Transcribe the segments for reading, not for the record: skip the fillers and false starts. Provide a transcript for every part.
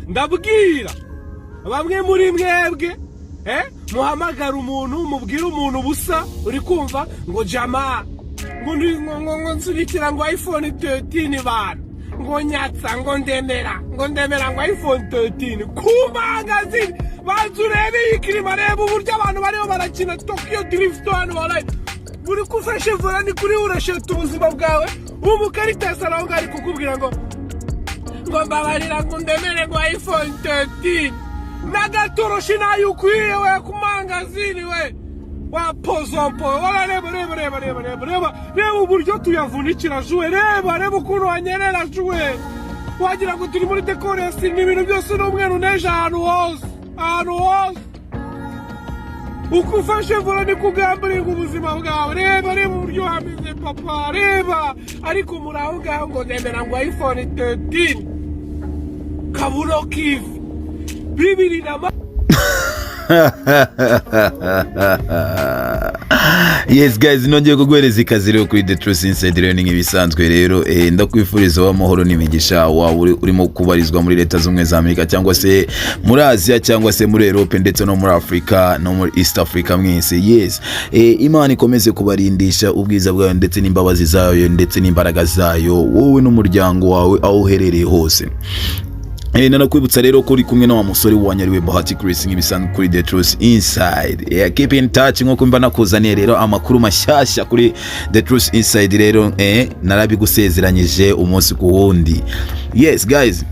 ndabwira bamwe muri mwebwe muhamagara umuntu mubwira umuntu busa uri kumva ngo jama ngo nsunikira ngo iPhone 13 bana ngo nyatsa ngo ndemera ngo iPhone 13 ku magazine bazurebe ikirima reba uburyo abantu bariho barakina Tokyo Drift hano baraye buri kufashe vora ni kuri urasheta ubuzima bwawe umukarita saraho ngari kukubwira ngo mbabarira ngo ndemere ngo iPhone 13 nagatoroshi nayo ukwiye we ku magazine we wapozompo wala reba uburyo tuyavunikira juwe reba ukuntu wanyerera juwe wagira ngo turi muri decoration n'ibintu byose n'umweru neje ahantu hose ukufashe vora ni kugamburira ubuzima bwawe reba uburyo hameze papa reba ariko muraho ngaho ngo ndemera ngo iPhone 13 kabuno kivi bibiri na Yes guys, nongeye kuguhereza ikaze rero kuri The Truth Inside Learning ibisanzwe rero ndakwifuriza amahoro n'imigisha wawe urimo kubarizwa muri leta z'umwe za Amerika cyangwa se muri Asia cyangwa se muri Europe ndetse no muri Africa no muri East Africa mwese. Yes, Imana ikomeze kubarindisha ubwiza bwayo ndetse n'imbabazi zayo ndetse n'imbaraga zayo wowe n'umuryango wawe aho uherereye hose. Nanakwibutsa rero ko uri kumwe na wa musore wanyariwe Bahati Chris nk'ibisanzwe kuri The Truth Inside. Keep in touch nko mba nakuzaniye rero amakuru mashyashya kuri The Truth Inside rero narabigusezeranyije umunsi ku wundi. Yes guys,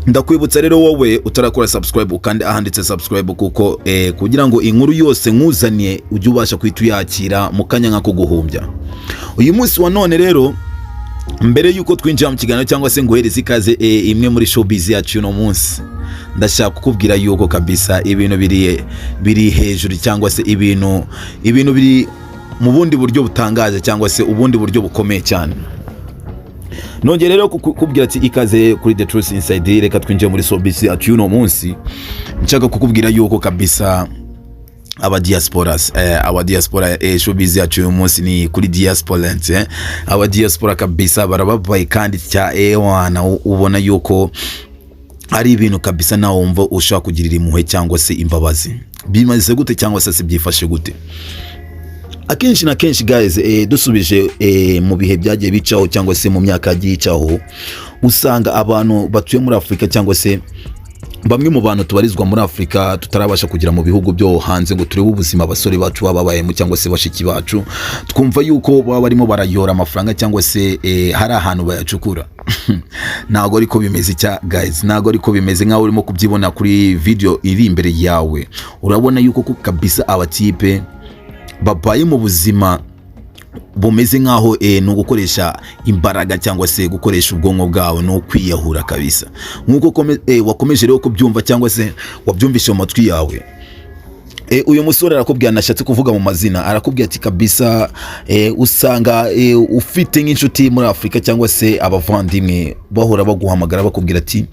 ndakwibutsa rero wowe utarakora subscribe kandi ahanditse subscribe kuko kugira ngo inkuru yose nkuzaniye ujye ubasha kwituyakira mu kanya nka kuguhumbya. Uyu munsi wa none rero mbere yuko twinjira mu kiganiro cyangwa se nguhereze ikaze imwe muri showbiz yacu no munsi ndashaka kukubwira yuko kabisa ibintu biri hejuru cyangwa se ibintu biri mu bundi buryo butangaje cyangwa se ubundi buryo bukomeye cyane. Nongeye rero kukubwira ati ikaze kuri The Truth Inside, reka twinjire muri showbiz yacu no munsi. Nshaka kukubwira yuko kabisa aba diaspora showbiz yacu uyu munsi ni kuri diaspora aba diaspora kabisa barababaye kandi cya wana ubona yuko ari ibintu kabisa nawe wumva ushaka kugirira impuhwe cyangwa se imbabazi. Bimaze gute cyangwa se byifashe gute? Akenshi na kenshi guys dusubije mu bihe byagiye bicaho cyangwa se mu myaka yagiye icaho usanga abantu batuye muri Afrika cyangwa se bamwe mu bantu tubarizwa muri Afrika tutarabasha kugira mu bihugu byo hanze ngo turebe ubuzima abasore bacu bababayemo cyangwa se bashiki bacu twumva yuko baba barimo barayora amafaranga cyangwa se hari ahantu bayacukura. Ntago ariko bimeze guys, ntago ariko bimeze nkaho urimo kubyibona kuri video iri imbere yawe. Urabona yuko kabisa abatipe babaye mu buzima bumeze nkaho no gukoresha imbaraga cyangwa se gukoresha ubwonko bwawe no kwiyahura kabisa. Nkuko wakomeje rero kubyumva cyangwa se wabyumvishe mu matwi yawe. Uyu musore arakubwira nashatse kuvuga mu mazina, arakubwira ati kabisa usanga ufite nk'inshuti muri Afrika cyangwa se abavandimwe bahora baguhamagara bakubwira ati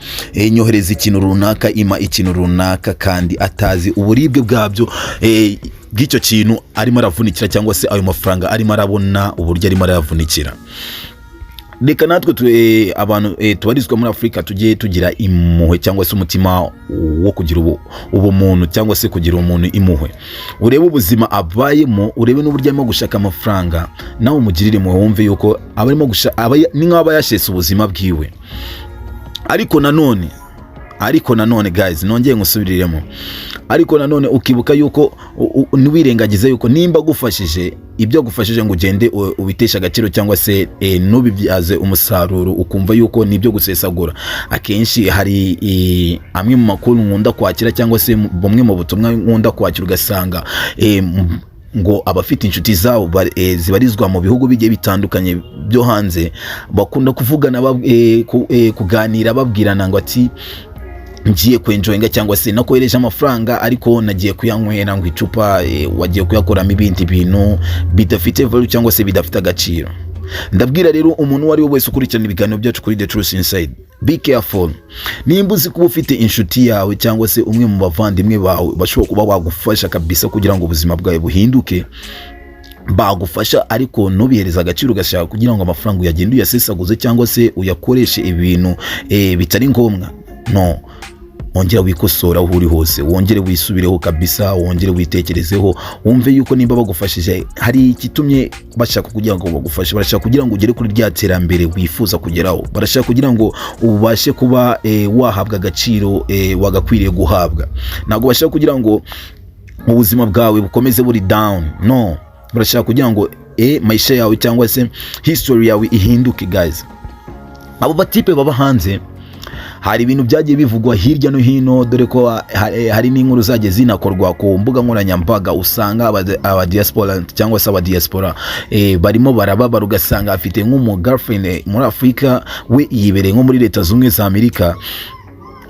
nyohereza ikintu runaka, ima ikintu runaka kandi atazi uburibwe bwabyo bw'icyo kintu arimo aravunikira cyangwa se ayo mafaranga arimo arabona uburyo arimo aravunikira. Reka natwe abantu tubarizwa muri Afrika tujye tugira impuhwe cyangwa se umutima wo kugira ubumuntu cyangwa se kugira umuntu impuhwe. Urebe ubuzima abayemo, urebe n'uburyo arimo gushaka amafaranga, nawe umugirire impuhwe wumve yuko abarimo gushaka ni nk'aba yashese ubuzima bwiwe. Ariko nanone guys, nongeye ngusubiriremo. Ariko nanone ukibuka yuko ntiwirengagize yuko nimba gufashije ibyo gufashije ngo ugende ubitesha agaciro cyangwa se nubibyaze umusaruro ukumva yuko nibyo gusesagura. Akenshi hari amwe mu makuru nkunda kwakira cyangwa se bumwe mu butumwa nkunda kwakira ugasanga ngo abafite inshuti zabo zibarizwa mu bihugu bigiye bitandukanye byo hanze bakunda kuvugana kuganira babwirana ngo ati ngiye kwenjoyinga cyangwa se nakohereje amafaranga ariko nagiye kuyanywera ngo icupa wagiye kuyakoramo ibindi bintu bidafite value cyangwa se bidafite agaciro. Ndabwira rero umuntu wari wese ukurikirana ibiganiro byacu kuri The Truth Inside, be careful. Nimba uzi kuba ufite inshuti yawe cyangwa se umwe mu bavandimwe bawe bashobora kuba bagufasha kabisa kugira ngo ubuzima bwawe buhinduke, bagufasha ariko nubihereza agaciro ugashaka kugira ngo amafaranga uyagende uyasesaguze cyangwa se uyakoreshe ibintu bitari ngombwa. No, wongera wikosora aho uri hose, wongere wisubireho kabisa, wongere witekerezeho, wumve yuko nimba bagufashije hari ikitumye bashaka kugira ngo bagufashe, barashaka kugira ngo ugere kuri rya terambere wifuza kugeraho, barashaka kugira ngo ubashe kuba wahabwa agaciro wagakwiriye guhabwa. Ntabwo bashaka kugira ngo ubuzima bwawe bukomeze buri down, no, barashaka kugira ngo maisha yawe cyangwa se history yawe ihinduke guys. Abo batipe baba hanze, hari ibintu byagiye bivugwa hirya no hino, dore ko hari n'inkuru zagiye zinakorwa ku mbuga nkoranyambaga, usanga aba diaspora cyangwa se aba diaspora barimo barababara, ugasanga afite nk'umu girlfriend muri Afrika, we yibereye nko muri Leta Zunze za Amerika,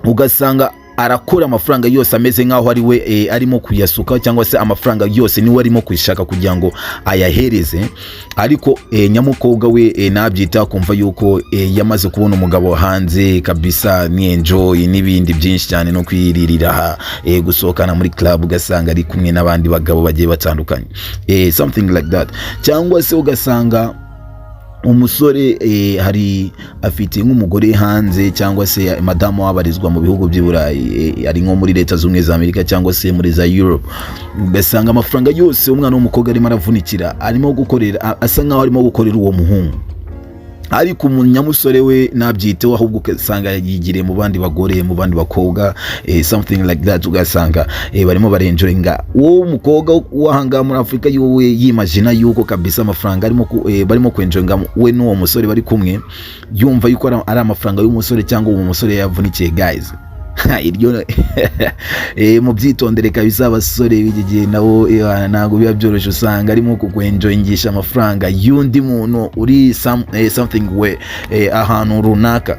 ugasanga arakora amafaranga yose ameze nkaho ari we arimo kuyasuka, cyangwa se amafaranga yose niwe arimo kwishaka kugira ngo ayahereze, ariko nyamukobwa we nabyita kumva yuko yamaze kubona umugabo hanze kabisa, ni enjoy n'ibindi byinshi cyane, no kwiririra gusohokana muri club, ugasanga ari kumwe n'abandi bagabo bagiye batandukanye, something like that. Cyangwa se ugasanga umusore hari afite nk'umugore hanze, cyangwa se madamu wabarizwa mu bihugu by'Iburayi, ari nko muri Leta Zunze za Amerika cyangwa se muri za Europe, ugasanga amafaranga yose umwana w'umukobwa arimo aravunikira, arimo gukorera, asa nkaho arimo gukorera uwo muhungu, ariko umunyamusore we nabyiteho, ahubwo ugasanga yigiriye mu bandi bagore, mu bandi bakobwa, something like that. Ugasanga barimo barenjoyinga uwo umukobwa wahanga muri Afrika, yowe yimagina yuko kabisa amafaranga barimo kwenjoyinga we n'uwo musore bari kumwe, yumva yuko ari amafaranga y'umusore cyangwa uwo musore yavunikiye guys. Iryo mu byitondere kabisa, abasore b'igihe nabo ntabwo biba byoroshye, usanga arimo kugwenjoyingisha amafaranga y'undi muntu uri something we ahantu runaka,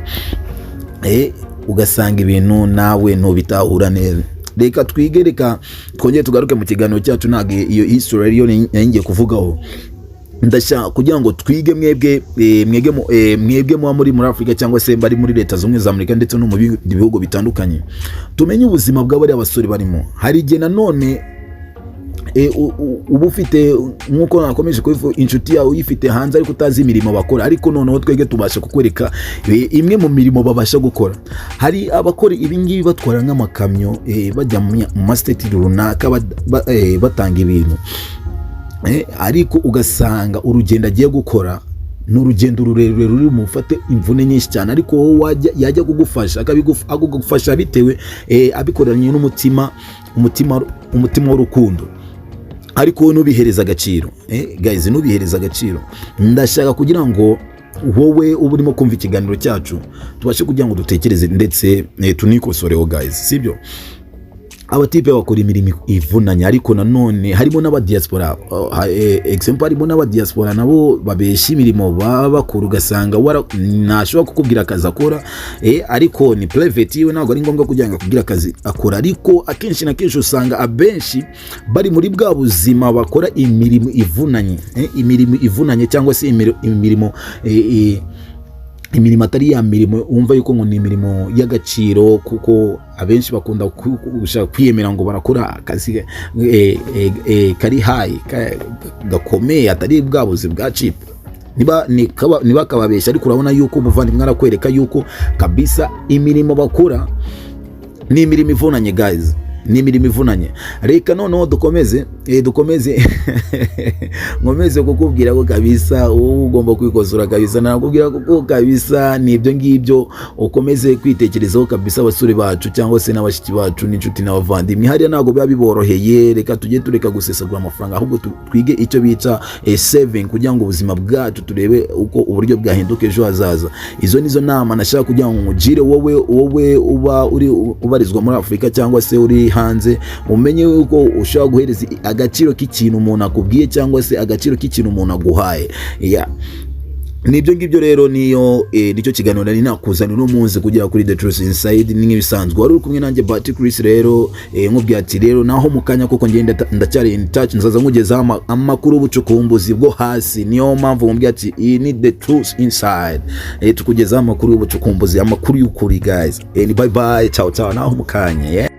ugasanga ibintu nawe ntubitahura neza. Reka twige, reka twongere tugaruke mu kiganiro cyacu, ntabwo iyo history ariyo ngiye kuvugaho. Ndashaka kugira ngo twige mwebwe muri Afrika cyangwa se bari muri Leta Zunze za Amerika ndetse no mu bihugu bitandukanye, tumenye ubuzima bw'abari abasore barimo. Hari igihe nanone ubu ufite, nkuko nakomeje kubivuga, inshuti yawe uyifite hanze ariko utazi imirimo bakora, ariko noneho twege tubasha kukwereka imwe mu mirimo babasha gukora. Hari abakora ibingibi batwara nk'amakamyo, bajya mu state runaka batanga ibintu, ariko ugasanga urugendo agiye gukora n'urugendo rurerure ruri mufate imvune nyinshi cyane, ariko wowe yajya kugufasha akagufasha bitewe abikoranye n'umutima w'urukundo, ariko wowe nubihereza agaciro. Guys, nubihereza agaciro. Ndashaka kugira ngo wowe urimo kumva ikiganiro cyacu tubashe kugira ngo dutekereze ndetse tunikosoreho guys, sibyo? Abatipe bakora imirimo ivunanye, ariko nanone harimo n'aba diaspora, example harimo n'aba diaspora nabo babesha imirimo baba bakora, ugasanga ntashobora kukubwira akazi akora, ariko ni private yiwe, ntabwo ari ngombwa kugira ngo akubwire akazi akora, ariko akenshi na kenshi usanga abenshi bari muri bwa buzima bakora imirimo ivunanye, cyangwa se imirimo atari ya mirimo umva yuko ngo ni imirimo y'agaciro, kuko abenshi bakunda gushaka kwiyemera ngo barakora akazi kari high gakomeye, atari bwa buzi bwa cheap. niba kababesha, ariko urabona yuko umuvandimwe arakwereka yuko kabisa imirimo bakora ni imirimo ivunanye guys, ni imirimo ivunanye. Reka noneho dukomeze nkomeze kukubwira ko kabisa ugomba kwikosora kabisa, nakubwira ko kabisa ni ibyo ngibyo, ukomeze kwitekerezaho kabisa abasore bacu cyangwa se n'abashiki bacu n'inshuti n'abavandimwe. Hariya ntabwo biba biboroheye, reka tujye tureka gusesagura amafaranga, ahubwo twige icyo bita saving, kugira ngo ubuzima bwacu turebe uko uburyo bwahinduka ejo hazaza. Izo nizo nama nashaka kugira ngo ngugire wowe ubarizwa muri Afrika cyangwa se uri hanze, umenye yuko ushaka guhereza agaciro k'ikintu umuntu akubwiye cyangwa se agaciro k'ikintu umuntu aguhaye. Nibyo ngibyo rero nicyo kiganiro nari nakuzanira umunsi kugera kuri The Truth Inside. Ni nk'ibisanzwe wari uri kumwe nanjye Bati Chris. Rero nkubwiye ati rero naho mukanya kuko ngenda ndacyari in touch, nzaza nkugezaho amakuru y'ubucukumbuzi bwo hasi. Niyo mpamvu nkubwiye ati ni The Truth Inside, tukugezaho amakuru y'ubucukumbuzi, amakuru y'ukuri guys. Bye bye, ciao ciao, naho mukanya.